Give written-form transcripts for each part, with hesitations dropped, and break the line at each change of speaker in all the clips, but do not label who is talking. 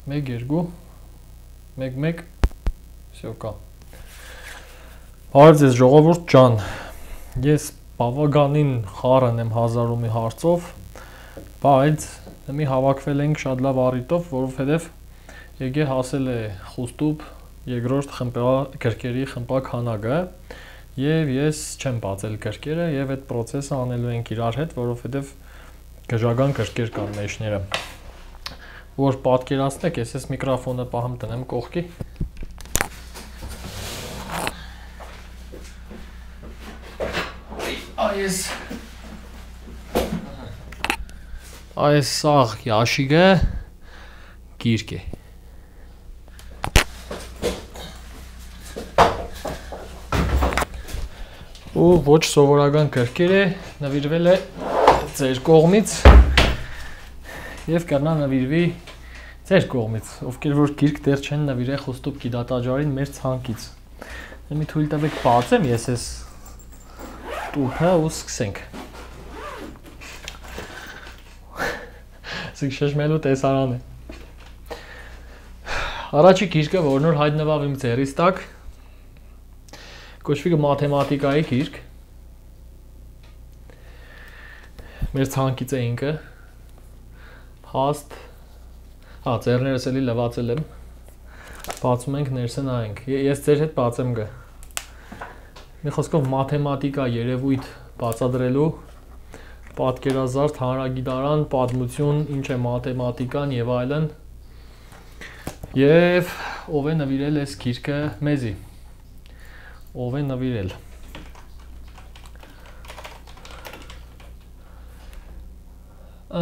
1 2 1 1 Всё կա։ Բարև ձեզ ժողովուրդ ջան։ Ես բավականին խառն եմ հազարումի հարցով, բայց մի հավաքվել ենք շատ լավ առիթով, որովհետև եկե հասել է խուստուբ երկրորդ գրքերի խմբականակը, եւ ես չեմ բացել գրքերը եւ այդ process-ը անելու ենք իրար հետ, որովհետև գժական գրքեր կան մեջները։ Որ պատկերացնեք, ես միկրոֆոնը պահեմ տնեմ կողքի։ Այս սաղ ящիկը գիրք է։ Ու ոչ սովորական գրքեր է, նվիրվել է ձեր կողմից եւ կրնա նվիրվի ձեր կողմից, ովքեր որ գիրք դեռ չեն նվիրել խուստուբ գիտատաճարին մեր ցանկից։ Մի թույլ տվեք բացեմ ես այս տուփը ու սկսենք։ Սիկ շշմելու տեսարան է։ Առաջի գիրքը, որ նոր հայտնվավ իմ ձեռիս տակ, կոչվի մաթեմատիկայի գիրք։ Մեր ցանկից է ինքը։ Հաստ։ Հա, ձեռներս էլի լվացել եմ։ Բացում ենք, ներսը նայենք։ Ես ձեր հետ բացեմ գա։ Մի խոսքով մաթեմատիկա երևույթ բացադրելու պատկերազարդ, հանրագիտարան, պատմություն, ինչ է մաթեմատիկան եւ այլն։ Եվ ով է նվիրել այս գիրքը մեզի։ Ով է նվիրել։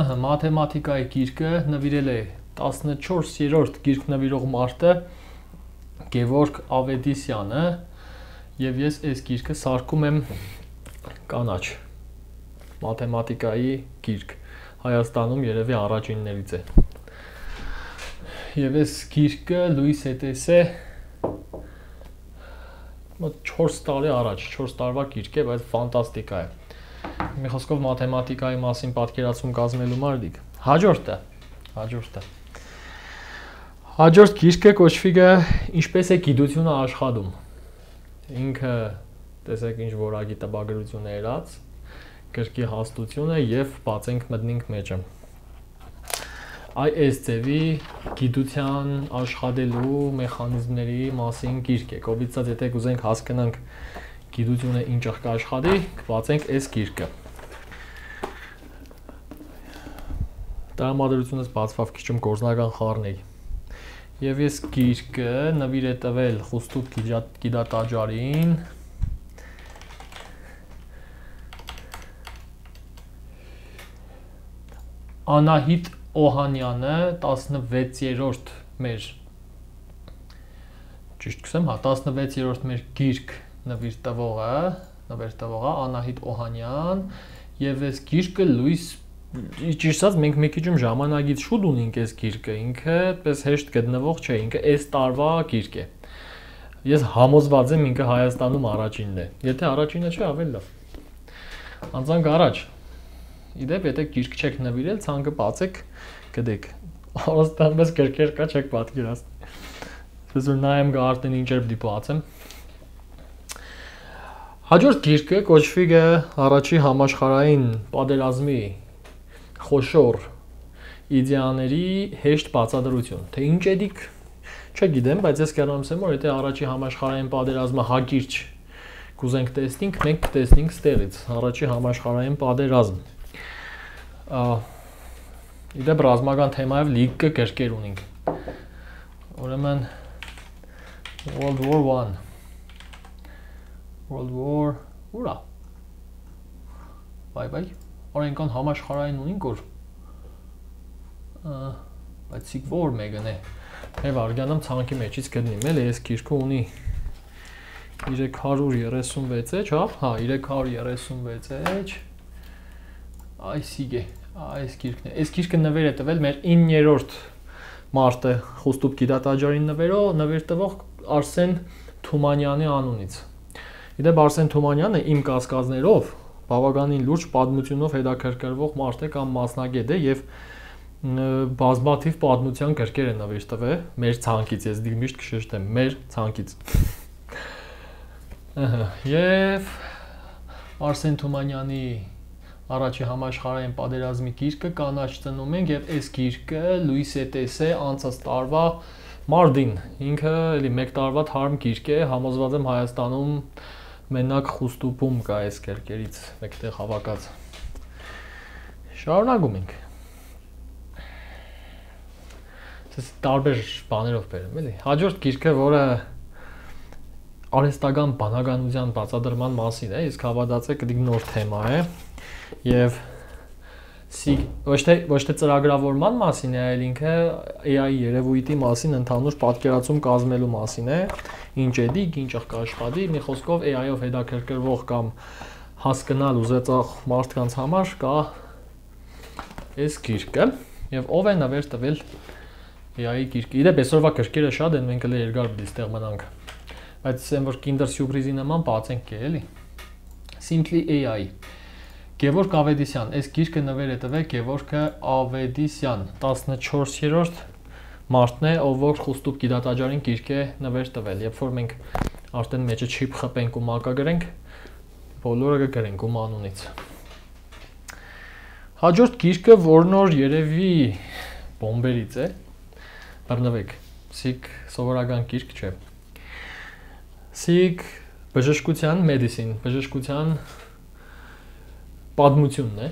Ահա, մաթեմատիկայի գիրքը նվիրել է 14-րդ գիրք նվիրող մարդը Գևորգ Ավետիսյանը եւ ես այս գիրքը սարքում եմ կանաչ մաթեմատիկայի գիրք Հայաստանում երևի առաջիններից է։ Եվ այս գիրքը լույս է տեսել մոտ 4 տարի առաջ, 4 տարվա գիրք է, բայց ֆանտաստիկա է։ Մի խոսքով մաթեմատիկայի մասին պատկերացում կազմելու մարդիկ։ Հաջորդ գիրքը կոչվի Ինչպես է գիտությունը աշխատում։ Ինքը տեսեք ինչ որակի տպագրություն է եղած, գրքի հաստությունը եւ բացենք մտնենք մեջը։ Այս ձևի գիտության աշխատելու մեխանիզմների մասին գիրք է։ Կոպիցած եթե կուզենք հասկանանք գիտությունը ինչ կաշխատի, կբացենք այս գիրքը։ Տրամադրությունս բացվավ քիչում գործնական խառնեի։ Եվ ես գիրքը նվիր է տվել խուստուբ գիտատաճարին Անահիտ Օհանյանը 16-րդ մեր ճիշտ կսեմ, հա 16-րդ մեր գիրք նվիր տվողը Անահիտ Օհանյան եւ այս գիրքը լույս ճիշտ ասած մենք մի քիչ ժամանակից շուտ ունենք այս գիրքը, ինքը պես հեշտ գտնվող չէ, ինքը այս տարվա գիրք է։ Ես համոզված եմ ինքը Հայաստանում առաջինն է։ Եթե առաջինը չէ, ավելի լավ։ Անցանք առաջ։ Իդեպ եթե գիրք չեք նվիրել, ցանկը բացեք, գտեք։ Արստանպես գրքեր կա, չեք պատկերացնի։ Ես որ նայեմ գա արդեն ինչեր պիտի բացեմ։ Հաջորդ գիրքը կոչվի առաջի համաշխարհային պատերազմի խոշոր իդեաների հեշտ բացատրություն։ Թե ինչ է դիք, չգիտեմ, բայց ես կերամ ասեմ, որ եթե առաջի համաշխարհային պատերազմը հակիրճ կուզենք տեսնենք, մենք կտեսնենք ստեղից առաջի համաշխարհային պատերազմ։ Իդեպ ռազմական թեմայով լիքը գրքեր ունենք։ Ուրեմն World War I World War ուրա։ Բայ օրենքան համաշխարհային ունենք որ բայց սիկ որ մեկն է։ Եվ արգանամ ցանկի մեջից գտնիմ էլ այս գիրքը ունի 336 էջ, հա, 336 էջ։ Այսիգե, այս գիրքն է։ Այս գիրքը նվեր է տվել մեր 9-րդ մարտը խուստուբ գիտատաճարին նվեր տվող Արսեն Թումանյանի անունից։ Իդեպ Արսեն Թումանյանը իմ կասկածներով բավականին լուրջ պատմությունով հետաքրքրվող մարդ է կամ մասնագետ է եւ բազմաթիվ պատմության գրքեր են նվեր տվել մեր ցանկից, ես դի միշտ կշեշտեմ, մեր ցանկից։ Եվ Արսեն Թումանյանի առաջի համաշխարհային պատերազմի գիրքը կանաչ ծնում ենք եւ այս գիրքը Լուիս Էտեսը անցած տարվա մարտին ինքը էլի 1 տարվա թարմ գիրք է, համոզված եմ Հայաստանում մենակ խուստուպում կա այս գրքերից մեկտեղ հավաքած։ Շարունակում ենք։ Ես տարբեր բաներով բերեմ, էլի։ Հաջորդ գիրքը, որը արհեստական բանականության բացատրման մասին է, իսկ հավատացեք, դի նոր թեմա է եւ ոչ թե ծրագրավորման մասին է, այլ ինքը AI երևույթի մասին ընդհանուր պատկերացում կազմելու մասին է, ինչ է դի, ինչ կաշխատի, մի խոսքով AI-ով հետաքրքրվող կամ հասկանալ ուզեցող մարդկանց համար կա այս գիրքը եւ ով է նվեր տվել AI գիրքը։ Իդեպ այսօրվա գրքերը շատ են, մենք էլ երկար պիտի ստեղ մնանք, բայց ասեմ որ Kinder Surprise-ի նման բացենք էլի։ Simply AI Գևորգ Ավետիսյան, այս գիրքը նվեր է տվել Գևորգ Ավետիսյան, 14-րդ մարտն է, ով որ խուստուպ գիտատաճարին գիրք է նվեր տվել։ Երբ որ մենք արդեն մեջը չիփ խփենք ու մակագրենք, բոլորը կգրենք ում անունից։ Հաջորդ գիրքը, որն որ երևի բոմբերից է, բռնվեք, սիկ սովորական գիրք չէ։ Սիկ բժշկության medicine, բժշկության պատմությունն է,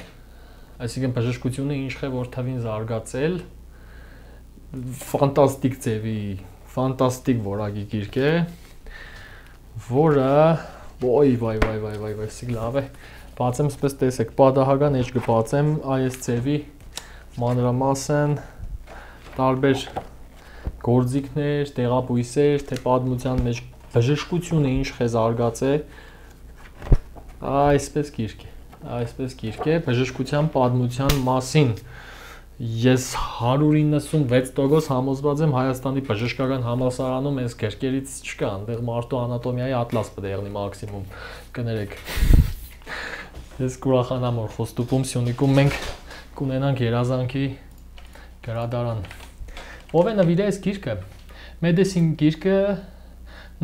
այսինքն բժշկությունը ինչ է որ թվին զարգացել, ֆանտաստիկ ձևի, ֆանտաստիկ որակի գիրք է, որը վայ, սիկ լավ է, բացեմ սպես տեսեք, պատահական էջ կբացեմ այս ձևի մանրամասն, տարբեր գործիքներ, տեղաբույսեր, թե պատմության մեջ բժշկությունը ինչ է զարգացել, այսպես գիրք է։ Այսպես գիրք է բժշկության պատմության մասին։ Ես 196% համոզված եմ Հայաստանի բժշկական համալսարանում այս գրքերից չկա, այնտեղ մարդու անատոմիայի ատլաս պետք է եղնի մաքսիմում, կներեք։ Ես կուրախանամ որ խոստուպում Սյունիքում մենք կունենանք երազանքի գրադարան։ Ով է նվիրել այս գիրքը։ Medicine գիրքը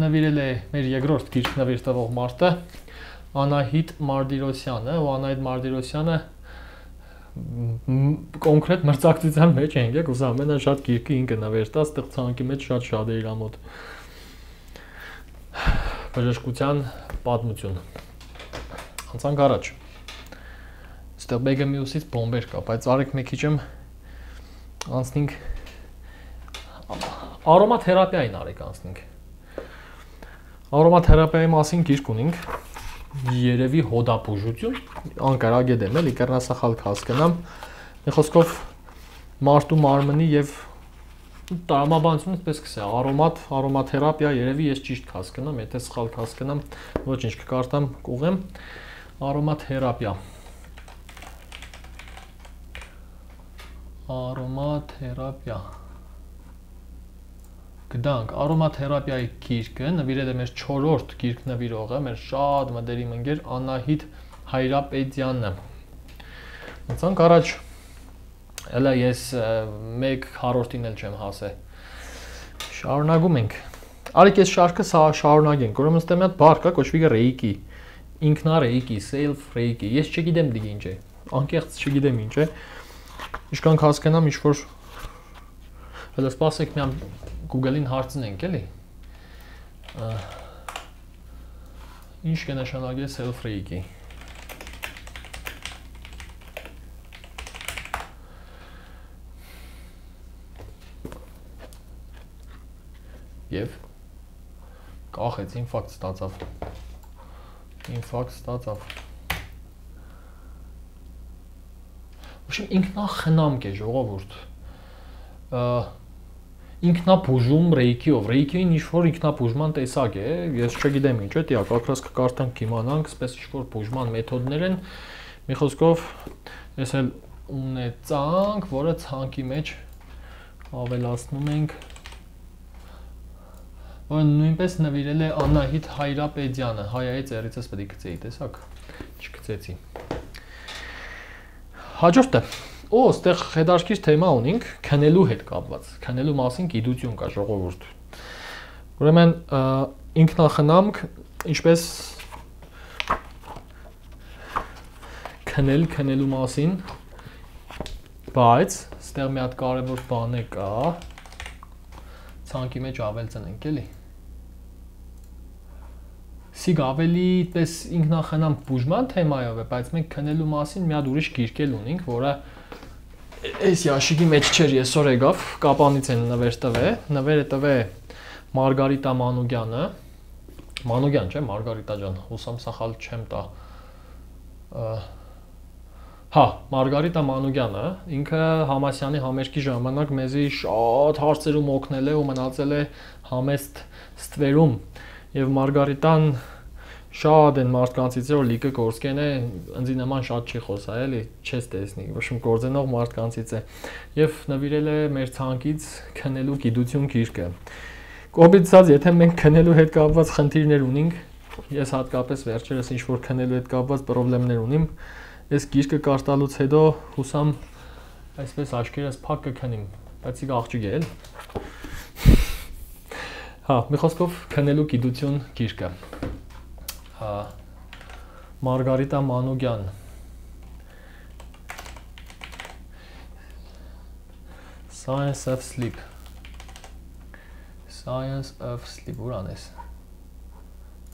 նվիրել է մեր երկրորդ գիրք նվիր տվող մարդը Անահիտ Մարտիրոսյանը, ու Անահիտ Մարտիրոսյանը կոնկրետ մրցակցության մեջ ենք, եք ուզում ամենաշատ գիրքը ինքը նվեր տա, այդտեղ ցանկի մեջ շատ է իր ամոթ։ Բժշկության պատմություն։ Անցանք առաջ։ Այստեղ բեգը մյուսից բոմբեր կա, բայց արեք մի քիչ անցնենք արոմաթերապիային արեք անցնենք։ Արոմաթերապիայի մասին գիրք ունենք։ Երևի հոդապուժություն, անկարագետ եմ էլի, կեռնասախալ կհասկանամ, մի խոսքով մարդու մարմնի և տրամաբանությունը պես կսե, արոմաթերապիա երևի ես ճիշտ կհասկանամ, եթե սխալ կհասկանամ, ոչինչ կկարտամ կուղեմ, արոմաթերապիա, Գտանք, արոմաթերապիայի գիրքը նվիրել է մեր 4-րդ գիրք նվիրողը, մեր շատ մտերիմ ընկեր Անահիտ Հայրապետյանը։ Անցանք առաջ, էլա ես 1/4-ին էլ չեմ հասել։ Շարունակում ենք։ Արեք այս շարքը շարունակենք, ուրեմն ստե մի հատ բառ կա, կոչվի է ռեյկի, ինքնարեյկի, self ռեյկի, ես չգիտեմ դի ինչ է, անկեղծ չգիտեմ ինչ է, ինչքան հասկանամ ինչ-որ, հələ սպասեք մի Google-ին հարցնենք էլի, ինչ կնշանակի է self ռեյկի։ Եվ կախեց, ինֆակտ ստացավ։ Ուշեմ ինքնախնամք է ժողովուրդ, ինքնապուժում ռեյքիով, ռեյքիին ինչ-որ ինքնապուժման տեսակ է, ես չգիտեմ ինչ է, տիակ ակրած կկարտանք կիմանանք, սպես ինչ-որ պուժման մեթոդներ են, մի խոսքով ես էլ ունեցանք, որը ցանկի մեջ ավելացնում ենք, որը նույնպես նվիրել է Անահիտ Հայրապետյանը, հայայի ծերիցս պետք է գցեի, տեսակ, չգցեցի։ Հաջորդը, Օ, այստեղ հետաքրքիր թեմա ունենք, քնելու հետ կապված։ Քնելու մասին գիտություն կա ժողովուրդ։ Ուրեմն ինքնախնամք ինչպես քնելու մասին, բայց այստեղ մի հատ կարևոր բան է կա։ Ցանկի մեջ ավել ծնենք էլի։ Սիկ ավելի պես ինքնախնամ բուժման թեմայով է, բայց մենք քնելու մասին մի հատ ուրիշ գիրք էլ ունենք, որը այս ящիկի մեջ չէր, այսօր եկավ, կապանից են նվեր տվե Մարգարիտա Մանուկյանը, Մանուկյան չէ, Մարգարիտա ջան, հուսամ սխալ չեմ տա։ Հա, Մարգարիտա Մանուկյանը, ինքը Համասյանի համերգի ժամանակ մեզի շատ հարցերում օգնել է ու մնացել է համեստ ստվերում, եւ Մարգարիտան շատ են մարդկանցից որ լիքը գործկեն է, ինձ նման շատ չի խոսա, էլի, չես տեսնի, ոչ մի գործենող մարդկանցից է, եւ նվիրել է մեր ցանկից քնելու գիտություն գիրքը։ Կոպիտ, եթե մենք քնելու հետ կապված խնդիրներ ունենք, ես հատկապես վերջերս ինչ որ քնելու հետ կապված խնդիրներ ունիմ, այս գիրքը կարդալուց հետո հուսամ այսպես աչքերս փակ կքնիմ, բայց իգ աղջիկ է, էլ։ Հա, մի խոսքով քնելու գիտություն գիրքը։ Մարգարիտա Մանուկյան Science of Sleep ուր անես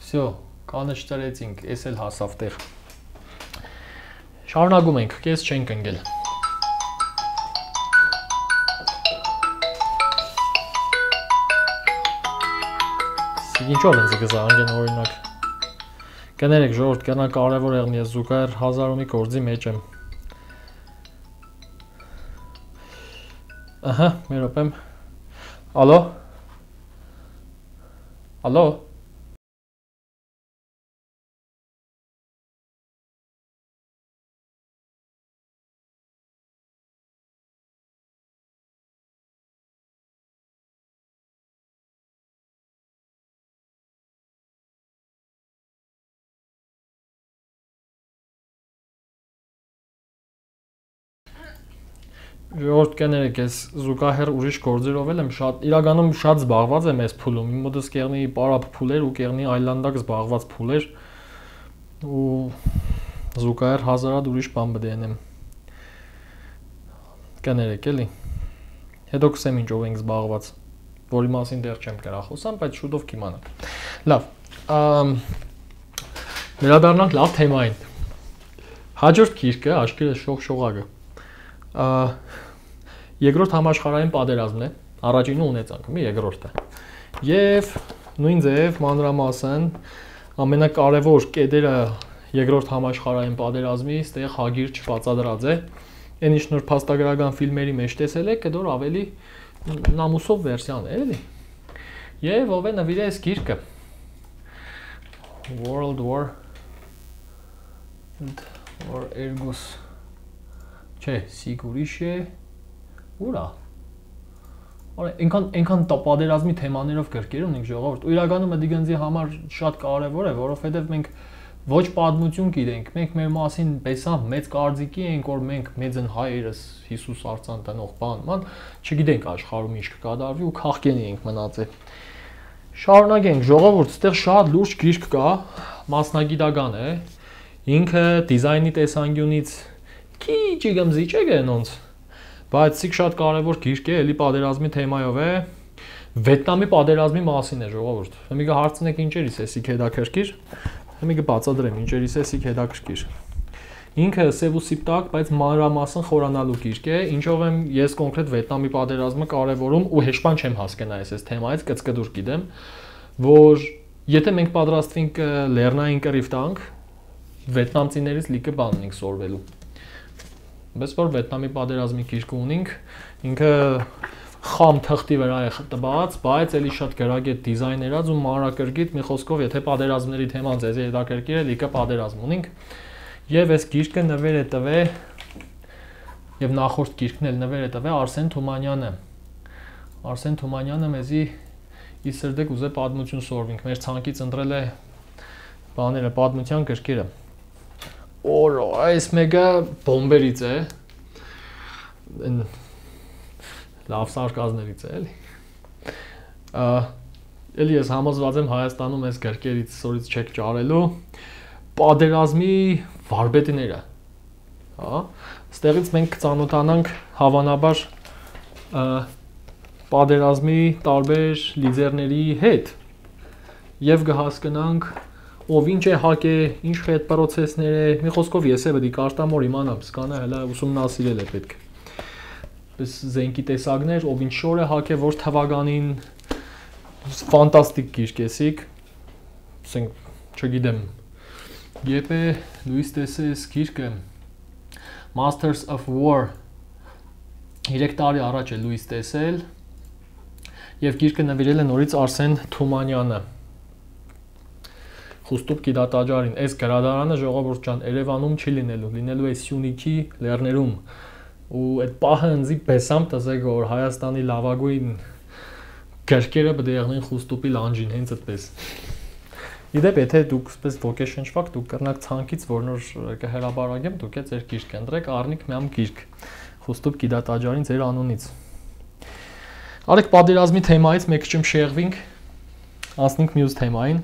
Всё, կանը չտրեցինք, ես էլ հասավ տեղ Շարունակում ենք, կես չենք ընկել Ինչով են զգզանգեն օրինակ Կներեք ժողովուրդ, կնա կարևոր եղնի ես զուգահեռ հազարումի գործի մեջ եմ Ահա, մի րոպե Ալո Ալո Ժողովուրդ կներեք, ես զուգահեռ ուրիշ գործերով եմ շատ իրականում շատ զբաղված եմ այս փուլում։ Իմ մոտս կեղնի պարապ փուլեր ու կեղնի այլանդակ զբաղված փուլեր ու զուգահեռ հազարად ուրիշ բան բդենեմ։ Կներեք էլի։ Հետո կսեմ ինչով ենք զբաղված, որի մասին դեռ չեմ կարող խոսամ, բայց շուտով կիմանաք։ Լավ։ Վերադառնանք լավ թեմային։ Հաջորդ գիրքը աշկերտ շողշողակը։ Երկրորդ համաշխարհային պատերազմն է, առաջինը ունեցանք, մի երկրորդը։ Եվ նույն ձև մանրամասն ամենակարևոր կետերը երկրորդ համաշխարհային պատերազմի ստեղ հագիր չբացատրած է։ Այն ինչ նոր փաստագրական ֆիլմերի մեջ տեսել եք, դա ավելի նամուսով վերսիան է, էլի։ Եվ ով է նվիրել այս գիրքը։ World War Ergus Չէ, սիգուրիշ է, ուրա, ենքան պատերազմի թեմաներով գրքեր ունենք ժողովուրդ, ու իրականում դիգնձի համար շատ կարևոր է, որովհետև մենք ոչ պատմություն գիտենք, մենք մեր մասին եսամ մեծ կարծիքի ենք, որ մենք մեծն հայերս Հիսուս արցան տնող բան, չգիտենք աշխարհում ինչ կկատարվի ու քաղքենի ենք մնացել։ Շարունակենք ժողովուրդ, այստեղ շատ լուրջ գիրք կա, մասնագիտական է, ինքը դիզայնի տեսանկյունից Քիչ գմզիչ է գնոնց, բայց սիկ շատ կարևոր գիրք է, էլի պատերազմի թեմայով է, Վիետնամի պատերազմի մասին է ժողովուրդ։ Հիմա կհարցնեք ինչերից է սիկ հետաքրքիր, հիմա կբացատրեմ ինչերից է սիկ հետաքրքիր։ Ինքը սև ու սիպտակ, բայց մանրամասն խորանալու գիրք է, ինչով եմ ես կոնկրետ Վիետնամի պատերազմը կարևորում ու հեշտան չեմ հասկանա այս թեմայից, կծկդուր գիտեմ, որ եթե մենք պատրաստվենք լեռնային կռիվ տանք, վիետնամցիներից լիքը բան ունենք սորվելու։ Բայց որ Վիետնամի պատերազմի գիրքը ունենք, ինքը խամ թղթի վրա է տված, բայց էլի շատ գրագետ դիզայներած ու մանրակրկիտ մի խոսքով, եթե պատերազմների թեման ձեզ հետաքրքիր է, լիքը պատերազմ ունենք։ Եվ այս գիրքը նվեր է տվել եւ նախորդ գիրքն էլ նվեր է տվել Արսեն Թումանյանը։ Արսեն Թումանյանը մեզի իսրդեք ուզե պատմություն սորվենք, մեր ցանկից ընտրել է բաները, պատմության գրքերը։ Օր, այս մեկը բոմբերից է։ լավ սարկազմներից է, էլի։ Էլի ես համոզված եմ Հայաստանում այս գրքերից սորից չեք ճարելու պատերազմի վարպետները, հա։ Ստեղից մենք կծանոթանանք հավանաբար պատերազմի տարբեր լիդերների հետ եւ կհասկանանք ով ինչ է հակե, ինչ հետ process-ներ է, մի խոսքով ես է պետք է կարտամոր իմանամ, սկանա հələ ուսումնասիրել է պետք։ Պես զենքի տեսակներ, ով ինչ շոր է հակե, որ թվականին ֆանտաստիկ գիրք էսիկ, ասենք, չգիտեմ, Եփե Լուիս Տեսես գիրքը Masters of War 3 տարի առաջ է Լուիս տեսել եւ գիրքը նվիրել է նորից Արսեն Թումանյանը Խուստուկ գիտատաճարին, այս գրադարանը ժողովուրդ ջան Երևանում չի լինելու է Սյունիքի լեռներում ու այդ պահը ինձի բեսամ տզեգ որ Հայաստանի լավագույն գրքերը պետք է եղնեն Խուստուպի լանջին հենց այդպես։ Իդեպ եթե դուք սպես ոգեշնչվակ դուք կրնակ ցանկից որ նոր կհրաբարագեմ դուք է ձեր գիրք ընտրեք առնիք միամ գիրք Խուստուպ գիտատաճարին ձեր անունից։ Արեք պատերազմի թեմայից մեկ չեմ շեղվինք, անցնենք մյուս թեմային։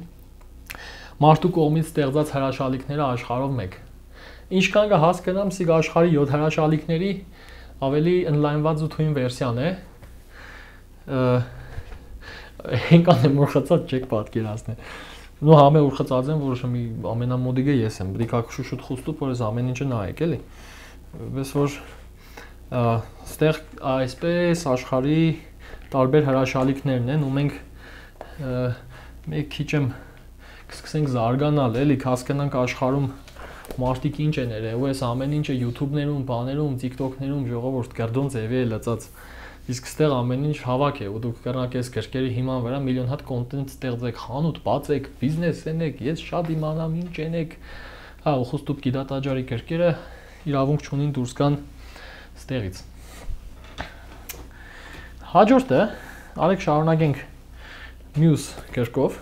Մարդու կողմից ստեղծած հրաշալիքները աշխարհով մեկ։ Ինչքան կհասկանամ, սիկ աշխարհի 7 հրաշալիքների ավելի ընդլայնված ու թույն վերսիան է։ Ինքան եմ ուրխացած չեք պատկերացնել։ Նու համե ուրխացած եմ, որ մի ամենամոդիկը ես եմ։ Պետք է շուշուտ խուստուp, որ ես ամեն ինչը նայեք, էլի։ Պես որ ստեղ այսպես աշխարհի տարբեր հրաշալիքներն են ու մենք մեկ քիչ եմ կսկսենք զարգանալ, էլի հասկանանք աշխարհում մարդիկ ինչ են երևում, այս ամեն ինչը YouTube-ներում, բաներում, TikTok-ներում ժողովուրդ կրդոն ձևի է լծած։ Իսկ ստեղ ամեն ինչ հավաք է, ու դուք կրնակ այս գրքերի հիման վրա միլիոն հատ կոնտենտ ստեղծեք, խանութ բացեք, բիզնես անեք, ես շատ իմանամ ինչ անեք։ Հա, ու Խուստուպ գիտատաճարի գրքերը իրավունք չունին դուրս գան ստեղից։ Հաջորդը, արեք շարունակենք մյուս գրքով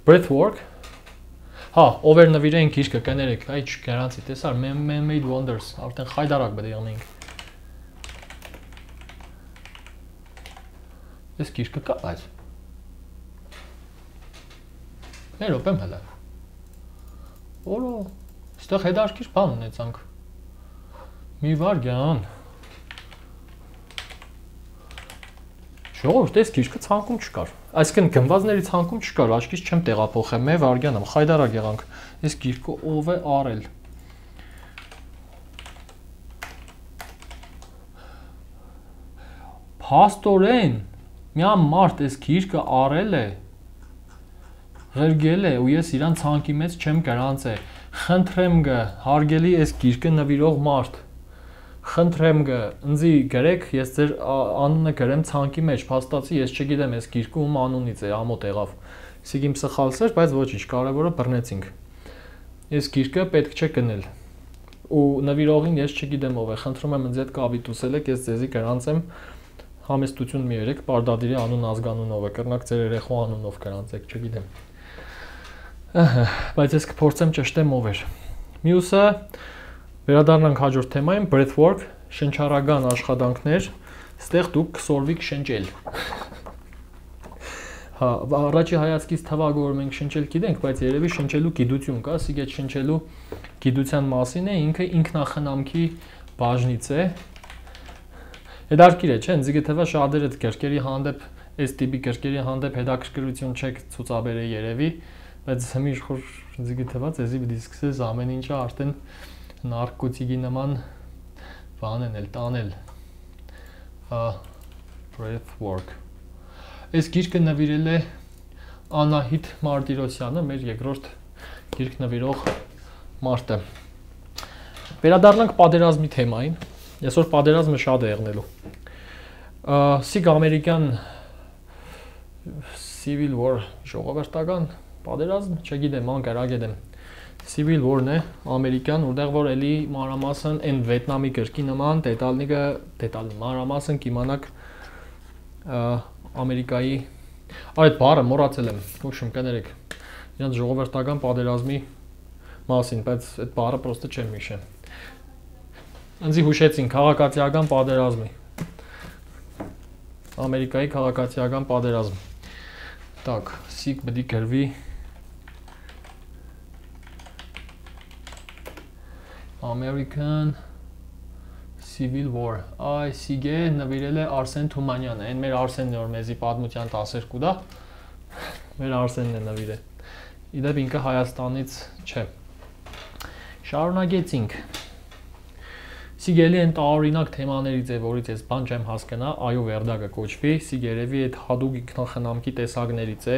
Breathwork։ Հա, ով էր նվիրեն գիրքը կներեք, այ չգարանցի, տեսար, Man-Made Wonders, արդեն խայդարակ պետք է եղնենք։ Այս գիրքը կա, բայց։ Ներոպ եմ հələ։ Որո, ստեղ հետարքիր բան ունեցանք։ Մի վարգյան։ Ժողովուրդ, այս գիրքը ցանկում չկար։ Այսինքն գնվածների ցանկում չկար, աչքից չեմ տեղափոխել, მე վարգյան եմ, խայդարակ եղանք։ Այս գիրքը ով է արել։ Փաստորեն, միամ մարդ այս գիրքը արել է, ղրգել է ու ես իրան ցանկի մեջ չեմ գրանցել։ Խնդրեմ գը, հարգելի այս գիրքը նվիրող մարդ։ Խնդրեմ գը, ինձի գրեք, ես ձեր անունը գրեմ ցանկի մեջ, փաստացի ես չգիտեմ այս գիրքը ում անունից է, ամոթ եղավ։ Իսկ իմ սխալս էր, բայց ոչինչ, կարևորը բռնեցինք։ Այս գիրքը պետք չէ գնել։ Ու նվիրողին ես չգիտեմ ով է, խնդրում եմ ինձ այդ կապիտուսել եք, ես ձեզի գրանցեմ համեստություն մի երեք, Պարդադիրի անուն ազգանունով է, կրնակ ձեր երեխու անունով գրանցեք, չգիտեմ։ Բայց ես կփորձեմ ճշտեմ ով էր։ Մյուսը վերադառնանք հաջորդ թեմային, Breathwork, շնչառական աշխատանքներ, ստեղ դուք կսորվիք շնչել։ Հա, առաջի հայացքից թվակ որ մենք շնչել գիտենք, բայց երևի շնչելու գիտություն կա, ասիկ այդ շնչելու գիտության մասին է, ինքը ինքնախնամքի բաժնից է։ Հետարքիր է, չէ՞, ինձ գտեվա շատեր այդ գրքերի հանդեպ, այս տիպի գրքերի հանդեպ հետաքրքրություն չեք ցուցաբերել երևի, բայց հիմի իշխոր ինձ գտեվա էզի պիտի սկսես ամեն ինչը արդեն նարկոտիկի նման բան են էլ տանել։ Breathwork։ Այս գիրքը նվիրել է Անահիտ Մարտիրոսյանը, մեր երկրորդ գիրք նվիրող մարդը։ Վերադառնանք պատերազմի թեմային։ Այսօր պատերազմը շատ է եղնելու։ Սիկ ամերիկյան Civil War ժողովրդական պատերազմ, չգիտեմ, անկարագետեմ։ Civil War-ն է, ամերիկյան, որտեղ որ էլի մանրամասն այն Վիետնամի գրքի նման դետալ մանրամասն կիմանաք Ամերիկայի այդ բառը մոռացել եմ, ոչմ կներեք։ Իրանց ժողովրդական պատերազմի մասին, բայց այդ բառը պրոստը չեմ հիշել։ Ինձի հուշեցին քաղաքացիական պատերազմի։ Ամերիկայի քաղաքացիական պատերազմ։ Так, սիկ պետք է գրվի American Civil War։ Այ սիգե նվիրել է Արսեն Թումանյանը։ Այն մեր Արսենն է, որ մեզի պատմության 12 դա։ Մեր Արսենն է նվիրել։ Իդեպ ինքը Հայաստանից չէ։ Շարունակեցինք։ Սիգելի են տարօրինակ թեմաներից է, որից ես բան չեմ հասկանա, այո վերդա կոչվի, սիգերևի այդ հadoop ինքնախնամքի տեսակներից է,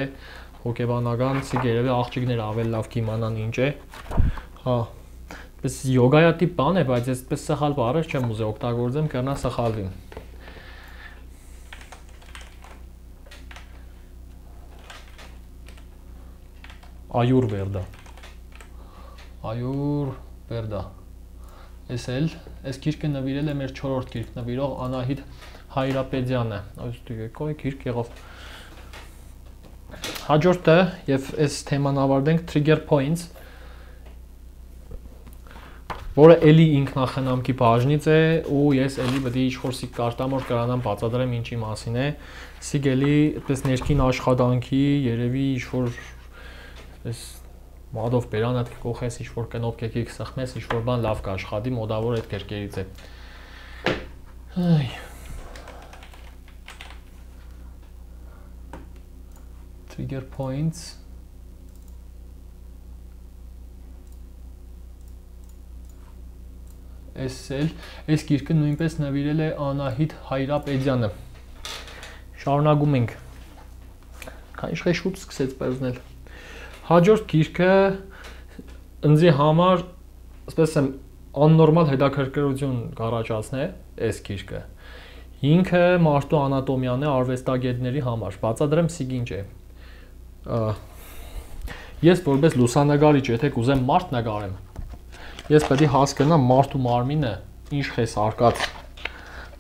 հոգեբանական սիգերևի աղջիկները ավելի լավ կիմանան ինչ է։ Հա, պես յոգայա տիպ բան է, բայց ես պես սխալ բառեր չեմ ուզի օգտագործեմ, կրնա սխալվի։ Այուր վերդա։ Այուր վերդա։ Այս գիրքը նվիրել է մեր 4-րդ գիրք նվիրող Անահիտ Հայրապետյանը։ Այստեղ գիրք եղավ։ Հաջորդը եւ այս թեման ավարտենք trigger points, որը էլի ինքնախնամքի բաժնից է ու ես էլի պետք է ինչ-որ սիկ կարտամ որ կրանամ բացատրեմ ինչի մասին է։ Սիկ էլի այդպես ներքին աշխատանքի երևի ինչ-որ այս մադով բերանդ կողես ինչ-որ կնոպ կեկիկ սխմես ինչ-որ բան լավ կաշխատի, մոդավոր այդ կերկերից է։ Այ trigger points այս գիրքը նույնպես նվիրել է Անահիտ Հայրապետյանը։ Շարունակում ենք։ Քանի շուտ սկսեց պերզնել։ Հաջորդ գիրքը ինձի համար, ասես եմ, աննորմալ հետաքրքրություն կառաջացնե այս գիրքը։ Ինքը մարդու անատոմիան է արվեստագետների համար։ Բացատրեմ սիկ ինչ է։ Ես որպես լուսանկարիչ, եթե կուզեմ մարդ նկարեմ, ես պետք է հասկանամ մարդու մարմինը ինչ է սարկած։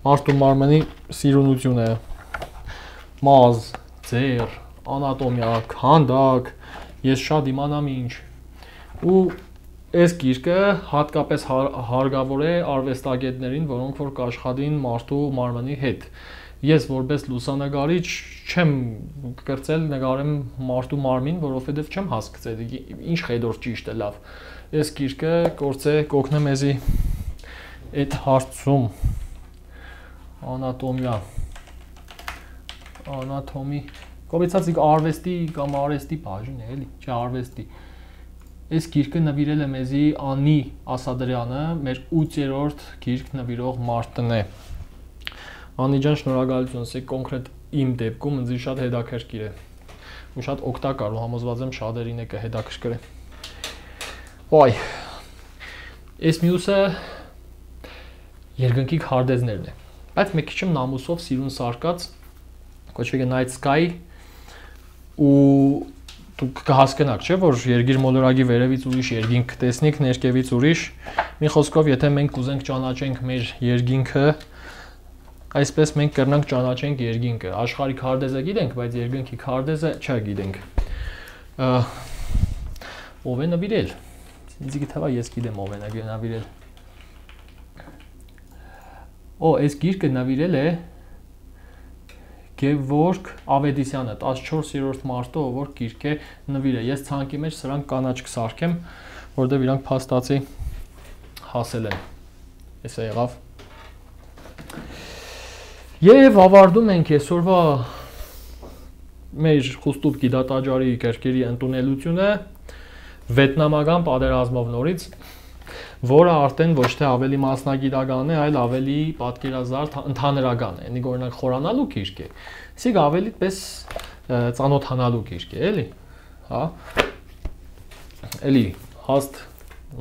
Մարդու մարմնի սիրունությունը, մազ, ձեռ, անատոմիա, քանդակ, ես շատ իմանամ ինչ։ Ու այս գիրքը հատկապես հարգավոր է արվեստագետներին, որոնք որ կաշխատին մարդու մարմնի հետ։ Ես որպես լուսանկարիչ չեմ կրծել նկարեմ մարդու մարմին, որովհետև չեմ հասկացել ինչ հետոր ճիշտ է լավ։ Այս գիրքը կորցե կօգնե մեզի այդ հարցում անատոմի կոմեցածիկ արվեստի կամ արվեստի բաժին է, էլի, չէ արվեստի։ Այս գիրքը նվիրել է մեզի Անի Ասադրյանը, մեր 8-րդ գիրք նվիրող մարդն է։ Անի ջան, շնորհակալություն, սա կոնկրետ իմ դեպքում ինձ շատ հետաքրքիր է։ Ու շատ օգտակար ու համոզված եմ շատերին է կհետաքրքրի։ Ոայ։ Այս մյուսը երկնքի քարտեզներն է։ Բայց մի քիչ նամուսով սիրուն սարկած կոչվի Night Sky ու դուք կհասկանաք, չէ՞, որ երկիր մոլորակի վերևից ուրիշ երկինք տեսնիք, ներքևից ուրիշ։ Մի խոսքով, եթե մենք կուզենք ճանաչենք մեր երկինքը, այսպես մենք կրնանք ճանաչենք երկինքը։ Աշխարհի քարտեզը գիտենք, բայց երկնքի քարտեզը չգիտենք։ Ով է նվիրել։ Ինձ գիտեվա ես գիտեմ ով է նվիրել։ Այս գիրքը նվիրել է Գևորգ Ավետիսյանը, 14-րդ մարտը, որ գիրք է նվիրել։ Ես ցանկի մեջ սրանք կանաչ կսարքեմ, որտեղ իրանք փաստացի հասել են։ Էսա եղավ։ Եվ ավարտում ենք այսօրվա մեր խուստուկ գիտատաճարի գրքերի ընդունելությունը վիետնամական պատերազմով նորից, որը արդեն ոչ թե ավելի մասնագիտական է, այլ ավելի պատկերազարդ ընդհանրական է։ Այնի օրինակ խորանալու գիրք է։ Սիկ ավելի պես ծանոթանալու գիրք է, էլի։ Հա։ Էլի հաստ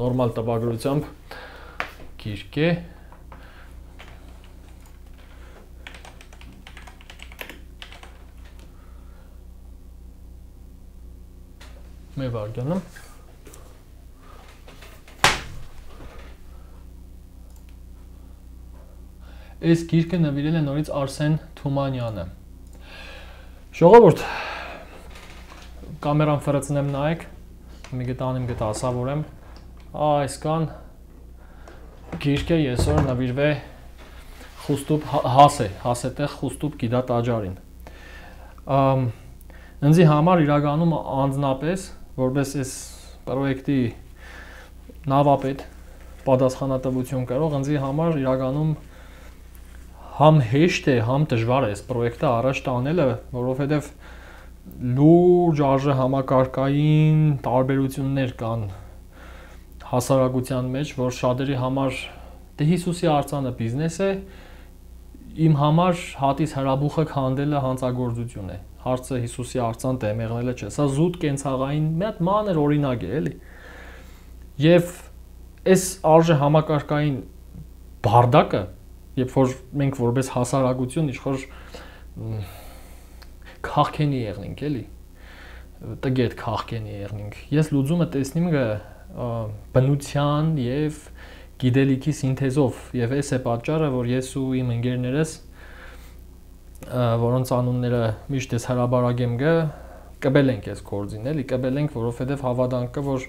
նորմալ տպագրությամբ գիրք է։ Մի վարդանը։ Այս գիրքը նվիրել է նորից Արսեն Թումանյանը։ Ժողովուրդ, կամերան ֆրծնեմ նայեք, մի գտանեմ գտա ասավորեմ, այս կան գիրքը այսօր նվիրվե խուստուբ հասետեղ խուստուբ գիդա տաճարին։ Ինձի համար իրականում անձնապես որպես այս պրոյեկտի նավապետ պատասխանատվություն կրող ինձի համար իրականում համ հեշտ է, համ դժվար է այս պրոյեկտը առաջ տանելը, որովհետև լուրջ արժեհամակարգային տարբերություններ կան հասարակության մեջ, որ շատերի համար դե Հիսուսի արձանը բիզնես է, իմ համար հատից հրաբուխը քանդելը հանցագործություն է։ Հարցը Հիսուսի արձան դեմեղնելը չէ, սա զուտ կենցաղային մի հատ մանր օրինակ է, էլի։ Եվ այս արժեհամակարգային բարդակը, երբ որ մենք որպես հասարակություն իշխոր քաղքենի եղնենք, էլի, տգետ քաղքենի եղնենք։ Ես լուծումը տեսնիմ բնության եւ գիտելիքի սինթեզով, եւ այս է պատճառը, որ ես ու իմ ընկերներս, որոնց անունները միշտ ես հրաբարագեմ կբել ենք այս գործին, էլի, կբել ենք, որովհետեւ հավատանք կա, որ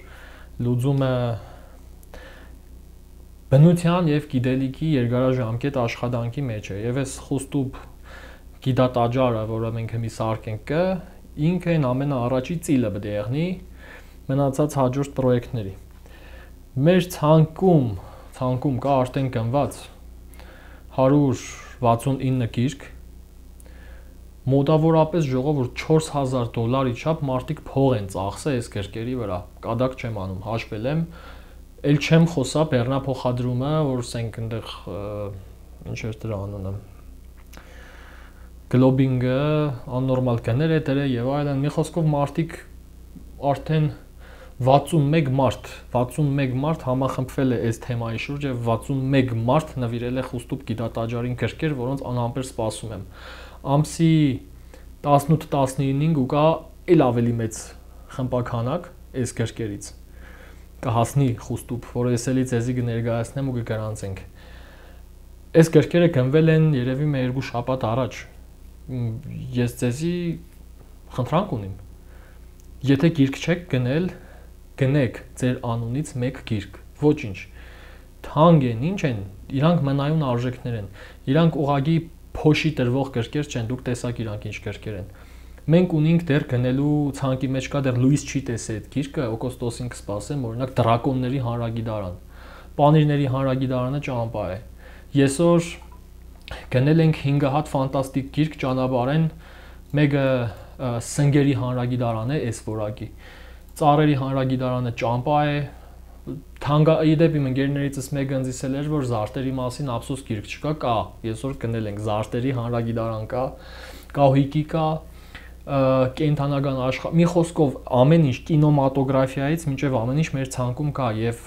լուծումը բնության եւ գիտելիքի երկարաժամկետ աշխատանքի մեջ է, եւ այս խուստուբ գիտատաճարը, որը մենք հիմի սարքենք, ինքը ամենաառաջի ծիլը պետք է եղնի մնացած հաջորդ պրոյեկտների։ Մեր ցանկում կա արդեն գնված 169 գիրք, մոտավորապես ժողովուրդ $4000 չափ մարդիկ փող են ծախսել այս գրքերի վրա, կադակ չեմ անում, հաշվել եմ, ել չեմ խոսա բեռնափոխադրումը, որ ասենք այնտեղ ինչ էր դրա անունը, գլոբինգը, աննորմալ գներ է դրել եւ այլն, մի խոսքով մարդիկ արդեն 61 մարդ համախմբվել է այս թեմայի շուրջ եւ 61 մարդ նվիրել է խուստուբ գիտատաճարին գրքեր, որոնց անհամբեր սպասում եմ։ Ամսի 18-19-ին կա էլ ավելի մեծ խմբականակ այս գրքերից։ Կհասնի խուստուբ, որը ես էլի ցեզի կներկայացնեմ ու կգրանցենք։ Այս գրքերը գնվել են երևի մի 2 շաբաթ առաջ։ Ես ցեզի խնդրանք ունիմ։ Եթե գիրք չեք գնել, գնեք ձեր անունից մեկ գիրք, ոչինչ, թանկ են, ինչ են, իրանք մնայուն արժեքներ են, իրանք ուղագի փոշի տրվող գրքեր չեն, դուք տեսակ իրանք ինչ գրքեր են։ Մենք ունենք դեռ գնելու ցանկի մեջ կա դեռ Լուիս չի տեսել այդ գիրքը, օգոստոսին կսպասեմ, օրինակ Դրակոնների հանրագիտարան, Պանիրների հանրագիտարանը ճամփա է։ Եսօր գնել ենք 5 հատ ֆանտաստիկ գիրք ճանապարհեն, մեկը Սնգերի հանրագիտարան է, այս որակի։ Ծառերի հանրագիտարանը ճամփա է, թանգարանի դեպի ընկերներիցս մեկը ինձ էր, որ զարտերի մասին ափսոս գիրք չկա, կա, այսօր գնել ենք զարտերի հանրագիտարան կա, կահույքի կա, կենթանական աշխարհ, մի խոսքով ամեն ինչ կինոմատոգրաֆիայից մինչև ամեն ինչ մեր ցանկում կա եւ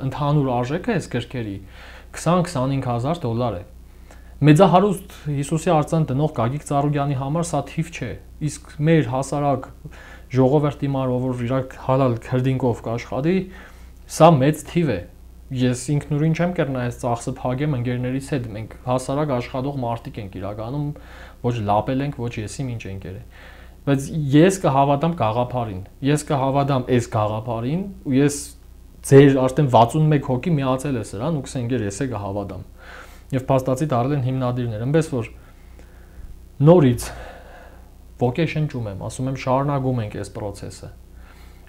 ընդհանուր արժեքը այս գրքերի $20-25,000 է։ Մեծահարուստ Հիսուսի արձան տնող Գագիկ Ծառուկյանի համար սա թիվ չէ, իսկ մեր հասարակ ժողովրդի համար, որ իրար հալալ քրդինկով կաշխատի, սա մեծ թիվ է։ Ես ինքնուրույն չեմ կրնա այս ծախսը փակեմ ընկերներից հետ, մենք հասարակ աշխատող մարդիկ ենք իրականում, ոչ լապել ենք, ոչ եսիմ ինչ ենք երել։ Բայց ես կհավատամ գաղափարին, ես կհավատամ այս գաղափարին ու ես ձեր արդեն 61 հոգի միացել է սրան ու կսենք ես է կհավատամ։ Եվ փաստացի դարել են հիմնադիրներ, այնպես որ նորից vocation-ում եմ, ասում եմ շարունակում ենք այս process-ը։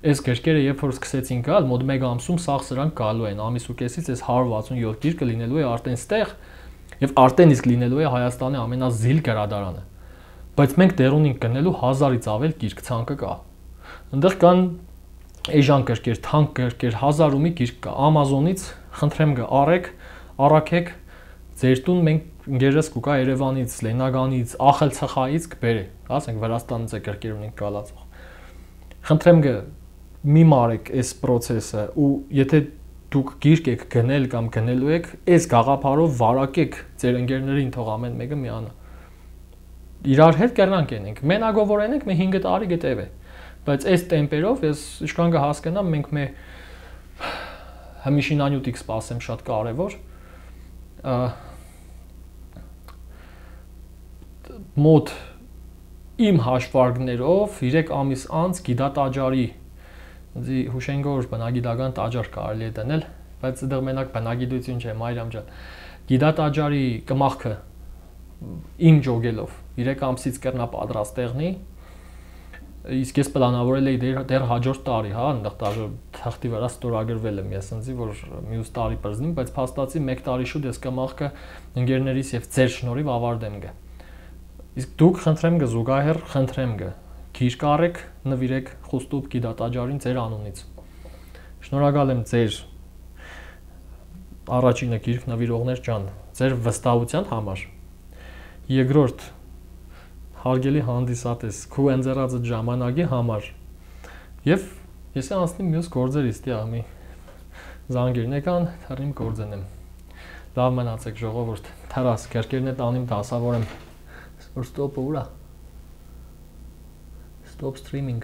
Այս գրքերը երբ որ սկսեցին գալ, մոտ 1 ամսում սաղ սրանք գալու են, ամիս ու կեսից այս 167 գիրքը լինելու է արդեն ստեղ եւ արդեն իսկ լինելու է Հայաստանի ամենազիլ գրադարանը։ Բայց մենք դեռ ունենք գնելու 1000-ից ավել գիրք ցանկը կա։ Այնտեղ կան էժան գրքեր, թանկ գրքեր, 1000 ու մի գիրք կա։ Amazon-ից խնդրեմ առաքեք ձեր տուն, մենք ինգերես կուկա Երևանից, Լեննագանից, Ախալցախայից կբերե, ասենք Վրաստանից է գրքեր ունենք գալացող։ Խնդրեմ մի մարեք այս process-ը ու եթե դուք գիրք եք գնել կամ գնելու եք, այս գաղափարով վարակեք ձեր ընկերներին, թող ամեն մեկը միանա։ Իրար հետ կերնանք ենենք, մենակովորենենք, մի 5 տարի գտև է։ Բայց այս տեմպերով ես ինչքան կհասկանամ, մենք մե հմիշինանյութիկ սպասեմ շատ կարևոր։ Մոտ իմ հաշվարկներով 3 ամիս անց գիտատաճարի հուշենք որ բնագիտական տաճար կարելի է դնել բայց դեռ մենակ բնագիտություն չէ, Մարիամ ջան։ Գիդատաճարի կմախքը իմ ջոգելով 3 ամսից կերնա պատրաստ տեղնի, իսկ ես պլանավորել էի դեռ հաջորդ տարի, հա, այնտեղ թղթի վրա ստորագրվել եմ, ես ինձի որ մյուս տարի բրզնիմ, բայց փաստացի 1 տարի շուտ ես կմախքը ընկերներիս եւ ձեր շնորհիվ ավարտեմ գա։ Իսկ դուք խնդրեմ գա զուգահեռ խնդրեմ գա գիրք արեք, նվիրեք Խոստուկ գիդատաճարին ձեր անունից։ Շնորհակալ եմ ձեր առաջինը գիրք նվիրողներ ջան, ձեր վստահության համար։ Երկրորդ հարգելի հանդիսատես, քու ընձեռած ժամանակի համար։ Եվ ես անցնեմ մյուս գործերից, դիամի զանգերն եկան, թռիմ գործենեմ։ Լավ մնացեք ժողովուրդ, թարաս, կերկերն է տանիմ դասավորեմ։ Ստոպը ուրա։ Stop streaming.